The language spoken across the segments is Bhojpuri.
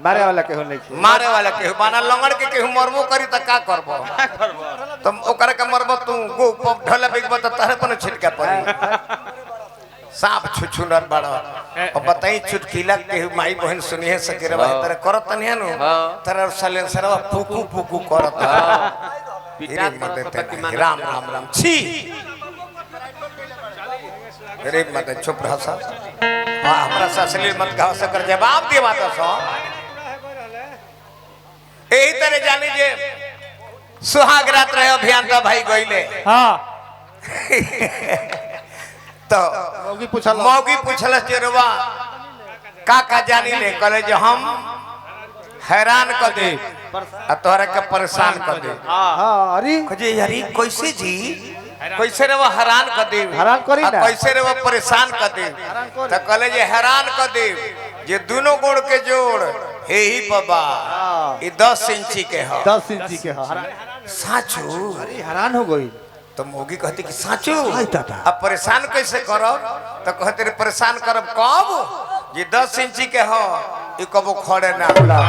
मारे वाला केहू नहीं मारे वाला केहू बाना लंगड़ के केहू मरबो करी त का करबो तुम ओकरा के मरबो तू गो ढोला बिगबो त तारे पर छिटका पड़ी सांप छुछुनर बड़ा और बताई चुटकीला केहू माई बहन सुनिए सके भाई तेरे करत नहीं नु तेरे सलेंसरवा पुकू पुकू करत राम राम राम छी गरीब मत चुप रह सा हमरा से अश्लील मत कह सकर जवाब दे बात सो यही तरह जानी जे सुहाग रात रहे अभियान तो भाई गईले हां तो मौगी पूछल चेरवा का जानी ले कहले जे हम हैरान कर दे आ तोहरा के परेशान कर दे हां अरे खोजे यारी कैसे जी कैसे रे वो हैरान कर दे हैरान करी ना कैसे रे वो परेशान कर दे तो कहले जे हैरान कर दे जे दोनों गोड़ के जोड़ हे ही बाबा ये 10 इंची के है 10 इंची के है साचू अरे हैरान हो गई तो मोगी कहती कि साचू अब परेशान कैसे करब तो कहते रे परेशान करब कब ये 10 इंची के हो ये कबो खड़े ना होला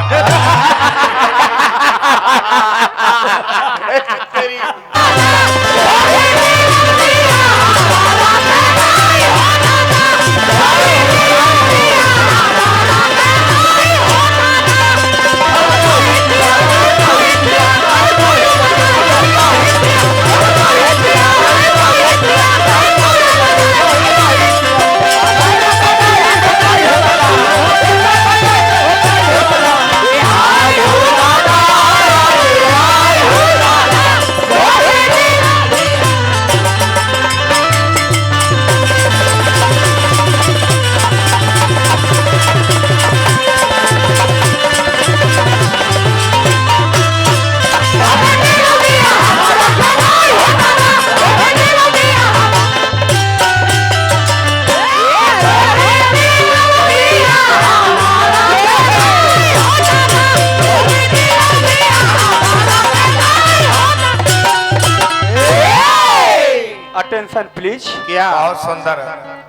अटेंशन प्लीज। क्या बहुत सुंदर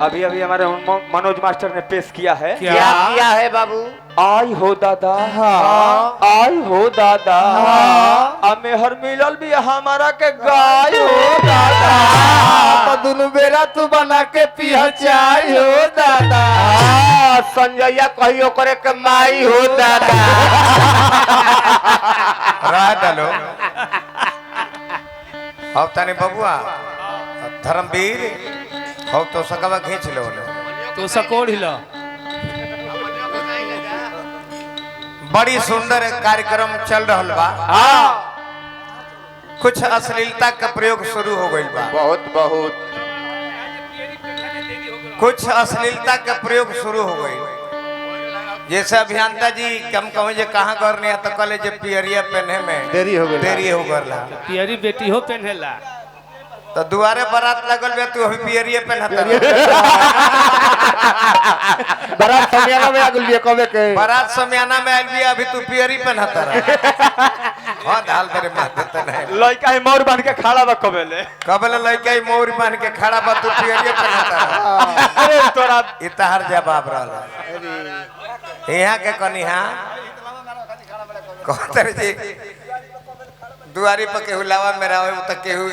अभी अभी हमारे मनोज मास्टर ने पेश किया है। क्या किया है बाबू? आई हो दादा आई हो दादा हमें हर मिलल भी हमारा के गाय हो दादा तो दोनों बेरा तू बना के पिया चाय हो दादा संजय कहियो करे के माई हो दादा रह डालो अब तने बबुआ धर्मवीर हो तो सकवा खींच लो तो सकोड़ हिला बड़ी सुंदर कार्यक्रम चल रहल बा कुछ अश्लीलता का प्रयोग शुरू हो गई बा बहुत बहुत कुछ अश्लीलता का प्रयोग शुरू हो गई जैसे अभियंता जी कम कहे जे कहाँ करने तो कले जे पियरिया पहने में देरी हो गला पियरी बेटी हो पहनेला तो दुआरे बारात लगल बे तू अभी पियरिया पहनता बारात समियाना में आगुल बिया कबे के बारात समियाना में आइल बिया अभी तू पियरी पहनता रहा हां डाल तेरे माथे त नहीं लड़का है मोर बन के खड़ा बा कबेले कबले लड़का ही मोर बन के खड़ा बा तू पियरिया पहनता रहा अरे तोरा इतहार जवाब रहला यहाँ के कनिहा कहतर जी दुआरी पर केहू लावा मेरा हो तो केहू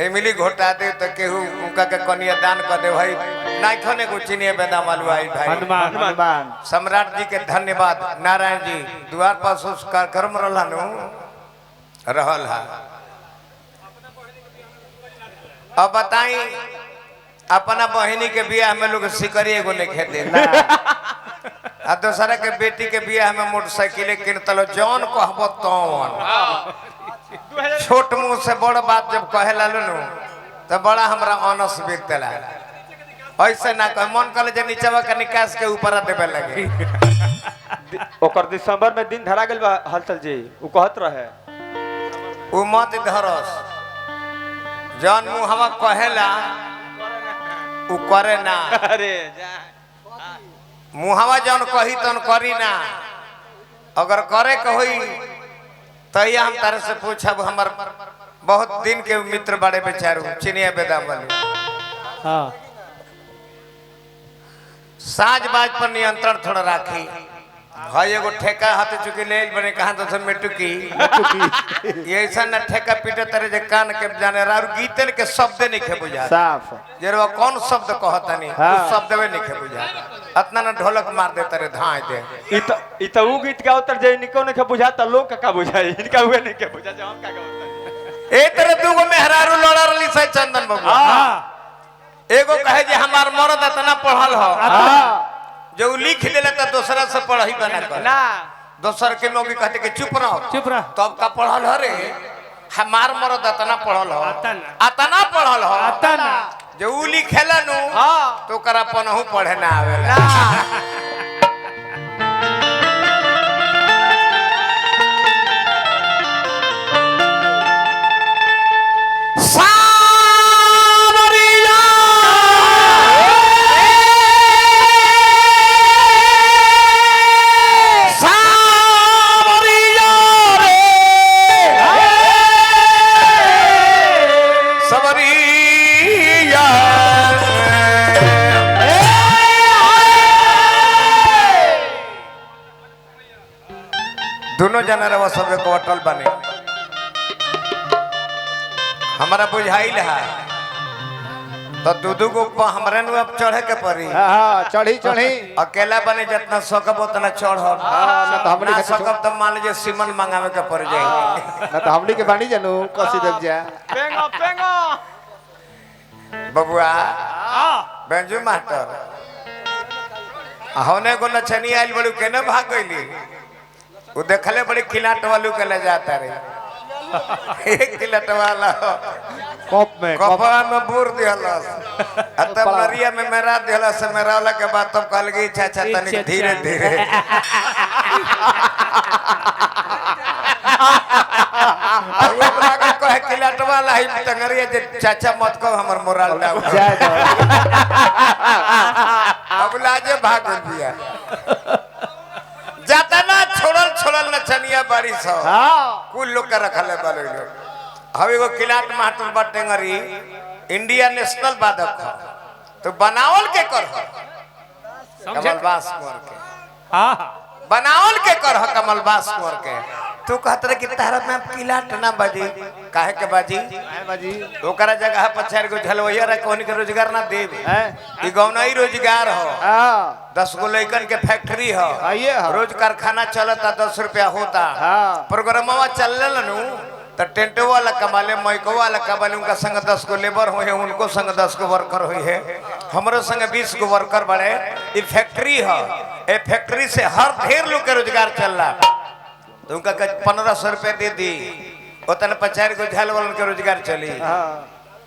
इमली घोटा दे तो केहू उनका के कनिया दान कर दे भाई नाइथने को चिनिए बेदा मालू आई भाई हनुमान सम्राट जी के धन्यवाद नारायण जी द्वार पर उस कार्यक्रम रहल हा अब बताई अपना बहिनी के बियाह में लोग सिकरी एगो नहीं खेते आ दूसरा के बेटी के बियाह में मोटरसाइकिल किन तलो जौन कहबो तौन छोट मुंह से बड़ बात जब कहे लालू नु तो बड़ा हमरा ऑनस बीतला ऐसे ना कह मन करे जे नीचवा का निकास के ऊपर देबे लगे ओकर दिसंबर में दिन धरा गेल बा हलचल जी उ कहत रहे उ मत धरस जौन मुंहवा कहेला उ करे ना अरे जा मुहावा जौन कही तौन करी ना अगर करे के होई तैया हम तारे से पूछब हमर बहुत दिन के मित्र बड़े बेचारू चिनिया बेदा वाले हाँ साज बाज पर नियंत्रण थोड़ा राखी भाई एगो ठेका हाथ चुकी ले बने कहां तो से मेटुकी ये ऐसा न ठेका पीटे तरे जे कान के जाने और गीतन के शब्द नहीं खे बुझा साफ जेरवा कौन शब्द कहता नहीं हाँ। उस शब्द में नहीं खे बुझा अतना न ढोलक मार दे तरे धाय दे इ त उ गीत का उतर जे निको ने के बुझा त लोग का बुझाई इनका हुए नहीं के बुझा हम का उतर ए तरह दूगो मेहरारू लड़ा रली से चंदन बाबू हाँ एगो कहे जे हमार मर्द इतना पढ़ल हो हाँ जो लिख देले त दूसरा से पढ़ही बना कर ना दोसर के लोग कहते कि चुप रहो चुप रह तब का पढ़ल हो रे हमार मर्द इतना पढ़ल हो अतना पढ़ल हो आता ना जो उ लिखेला नु हां तो करा पनहु पढ़े ना आवेला दोनों जना रवा सब एक अटल बने हमारा बुझाइल है तो दूधू को ऊपर हमरे नु अब चढ़े के पड़ी हाँ चढ़ी चढ़ी अकेला बने जितना सकब उतना चढ़ ना तो हमनी ना के सकब तो मान लीजिए सीमन मंगावे के पड़ जाएगी ना तो हमनी के बानी जानू कसी देव जा पेंगो बबुआ बेंजू मास्टर होने को नचनी आइल बड़ू केने भाग गईली वो देखले बड़ी किलाट वालू के ले जाता रे एक किलाट वाला कप में कपड़ा में बूर दिहलस तब नरिया में मेरा दिहलस मेरा वाला के बाद तब कहल गई चाचा तनिक धीरे धीरे कहे किलाट वाला ही टंगरिया जे चाचा मत कहो हमर मोराल डाउ जाए दो अब लाजे भाग दिया जाता ना छोड़ल छोड़ल नचनिया बाड़ी सो हाँ कुल लोग का रखले बाले लोग हम एगो किलाट मास्टर बटेंगरी इंडिया नेशनल वादक हो तो बनावल के कर कमलबास कुंवर के हाँ बनावल के कर कमलबास कुंवर के तू कहत रहे कि तारा में किलाट ना बाजी काहे के बाजी बाजी ओकरा जगह पर 4 गो झलवैया रे कोनी के रोजगार ना देब हैं ई गौनाई रोजगार हो हाँ 10 गो लइकन के फैक्ट्री हो आइए हो रोज कारखाना चलता 10 रुपया होता हाँ प्रोग्रामवा चलले नु तो टेंटो वाला कमाले माइको वाला कमाले उनका संग 10 गो लेबर हुए उनको संग 10 गो वर्कर हुई है हमरो संग 20 गो वर्कर बड़े ये फैक्ट्री है ए फैक्ट्री से हर ढेर लोग के रोजगार चल रहा तो उनका 1500 रुपए दे दी उतना 4 गो झाल वालन के रोजगार चली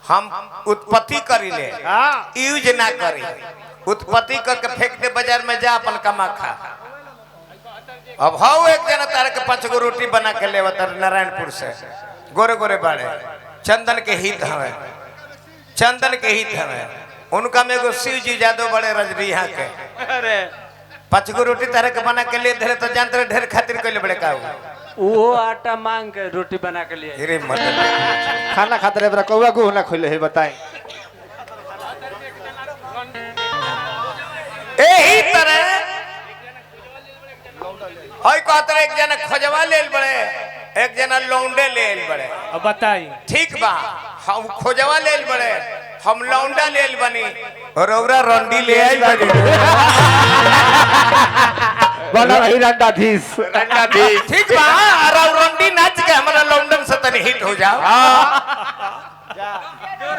हम उत्पत्ति करी ले हाँ यूज ना करी उत्पत्ति करके फेंक दे बाजार में जा अपन कमा खा अब हाउ एक जना तारे के 5 गो रोटी बना के ले तर नारायणपुर से गोरे गोरे बाड़े चंदन के हित हवे चंदन के हित हवे उनका में एगो शिव जी यादव बड़े रजरिया के अरे 5 गो रोटी तारे के बना के ले धरे तो जानते ढेर खातिर कइले बड़े का वो आटा मांग के रोटी बना के लिए अरे मत खाना खाते रहे बरा कौवा को ना खोले है बताएं एही तरह हई कहत रहे एक जना खोजवा लेल बड़े एक जना लौंडे लेल बड़े अब बताई ठीक बा हम खोजवा लेल बड़े हम लौंडा लेल बनी और ओकरा रंडी ले आई बड़ी बना रही रंडाधीश ठीक बा और रंडी नाच के हमरा लौंडन से तनी हिट हो जाओ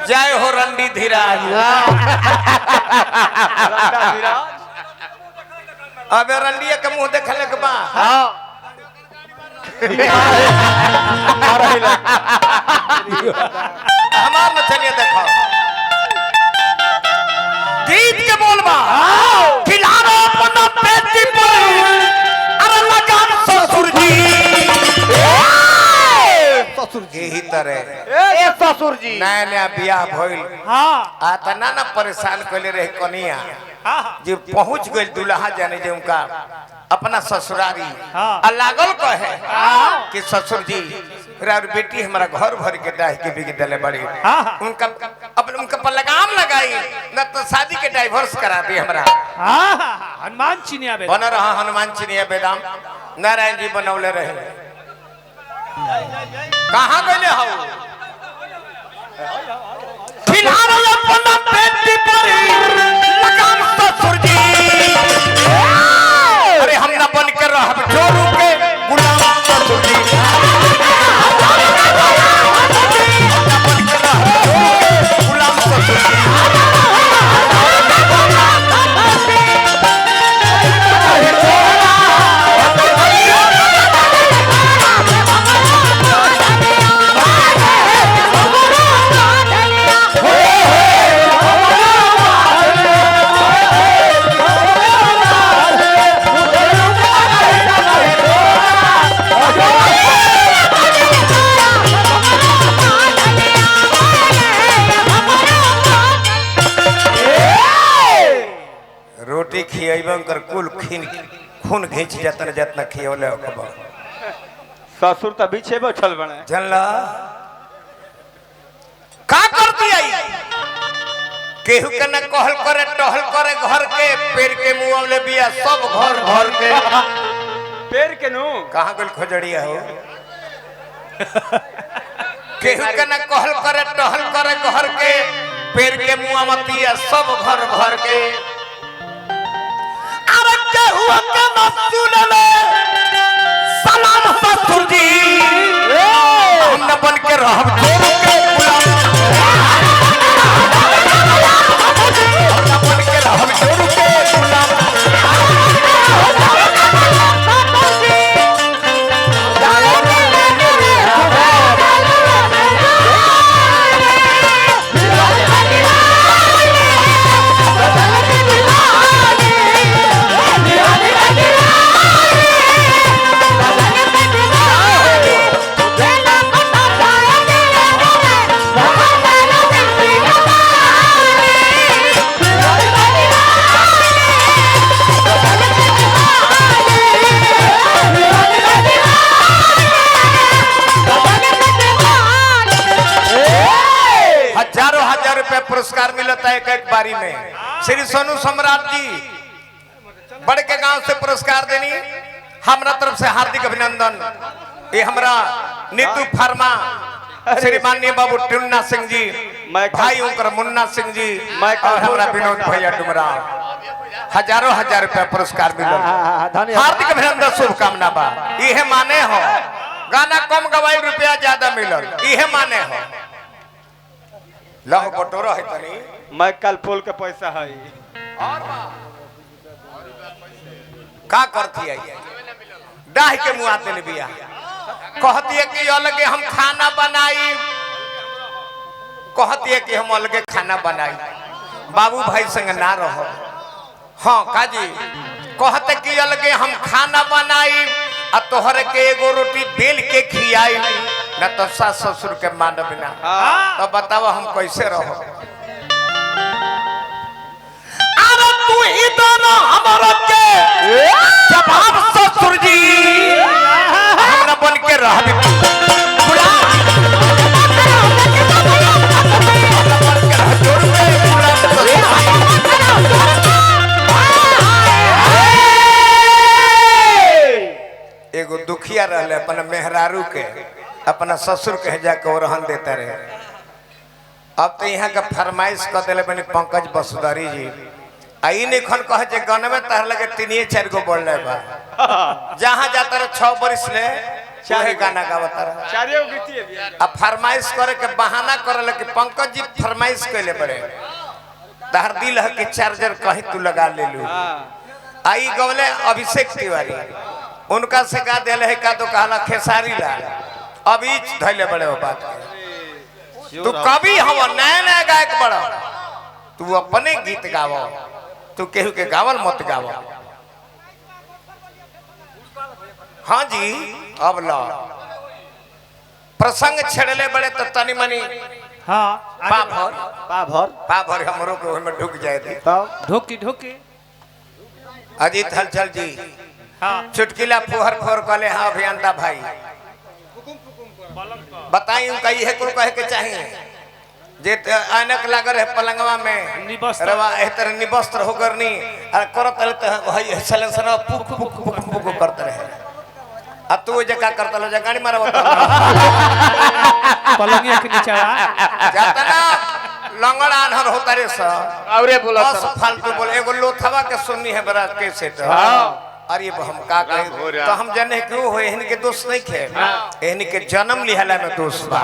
जय हो रंडी धीराज अबे रंडिया के मुंह देखले के बा हाँ हमार मछलियां देखो गीत के बोलबा खिलारो अपना पेटी पर अरे लगाम ससुर जी ससुर जी यही तरह ए ससुर जी नया नया बियाह भइल हाँ आता ना ना परेशान कइले रहे कनिया हाँ जे पहुंच गइल दुल्हा जाने जे उनका अपना ससुरारी हाँ। आ लागल कहे कि ससुर जी और बेटी हमारा घर भर के डाह के बिक दिले बड़ी हाँ, हाँ। उनका अपन उनका पर लगाम लगाई न तो शादी के डाइवोर्स करा दी हमरा हनुमान चिनिया बे बन रहा हनुमान चिनिया बेदाम नारायण जी बनौले रहे कहाँ गए हो फिलहाल अपना बेटी पर लगाम ससुर जी अरे हम न बन कर रह जोरू के गुलाम ससुर जी गुलाम ससुर जी रोटी खियाइबन कर कुल खून घींच जतन जतना खियौले ओकबा ससुर त पीछे बैठल बने जानला का कर दिया केहू के न कहल करे टहल करे घर के पेड़ के मुंह ले बिया सब घर घर के पेड़ के नु कहां गल खोजड़िया हो केहू के न कहल करे टहल करे घर के पेड़ के मुंह मतिया सब घर घर के अरे केहू के न सुनले सलाम ससुर जी हम न बन के रहब जोरू के गुलाम हम न बन के रहब जोरू के गुलाम हजारों हजार रुपए पुरस्कार मिलता है एक बारी में श्री सोनू सम्राट जी बड़े के गांव से पुरस्कार देनी हमरा तरफ से हार्दिक अभिनंदन ये हमरा नीतू फर्मा श्री माननीय बाबू टुन्ना सिंह जी भाई उनकर मुन्ना सिंह जी और हमरा विनोद भैया डुमरा हजारों हजार रुपए पुरस्कार मिलल हार्दिक अभिनंदन शुभकामना बा इहे माने हो गाना कम गवाई रुपया ज्यादा मिलल इहे माने हो लह बटोरा है तनी मैं कल पोल के पैसा है का करती है डाह के मुंह आते ले बिया कहती है कि अलगे हम खाना बनाई कहती है कि हम अलगे खाना बनाई बाबू भाई संग ना रहो हाँ काजी कहते कि अलगे हम खाना बनाई आ तोहरे के एगो रोटी बेल के खियाई न तो सास ससुर के मानब ना तो बताओ हम कैसे रहो अरे तू ही दोनों हमारा के जवाब ससुर जी हम न बन के रह एगो दुखिया रहले अपना मेहरारू के अपना ससुर के जाके रहन देता रहे अब तो यहाँ का फरमाइश कर दिले बनी पंकज बसुदारी जी आई नहीं खन कहे जे गाना में तहर लगे 3-4 गो बोल रहे बा जहाँ जाता रहे 6 बरिस ले चाहे गाना गावता रहे चारियो गीती है अब फरमाइश करे के बहाना करे लगे पंकज जी फरमाइश कैले बड़े तहर दिल है कि चार्जर कहीं तू लगा ले लू आई गवले अभिषेक तिवारी उनका से का दिल है का तो कहला खेसारी लाल अभी धैले बड़े हो बात तू कभी हवा नया नया गायक बड़ा तू अपने गीत गावो तू केहू के गावल मत गावो हाँ जी अब ला प्रसंग छेड़ले बड़े तो तनी मनी हाँ पाभर हमरो को में ढुक जाए थे ढोकी ढोकी अजीत हलचल जी हाँ चुटकिला फुहर फोर कले हाँ अभियंता भाई बताई उनका ये कुल कहे के चाहिए जे ऐनक लागल है पलंगवा में निबस्त्र। रवा एतर निबस्त्र होगरनी और करत रहे त भाई सलेंसर पुक पुक पुक पुक करते रहे आ तू जे का करत लो जगानी मारब पलंगिया के नीचे जातना लंगड़ आनहर होता रे सा औरे बोला बस फालतू बोल एगो लोथवा के सुननी है बड़ा कैसे तो अरे हम का कहे तो हम जने क्यों हो इनके दोस्त नहीं खे इनके जन्म लिहला में दोस्त बा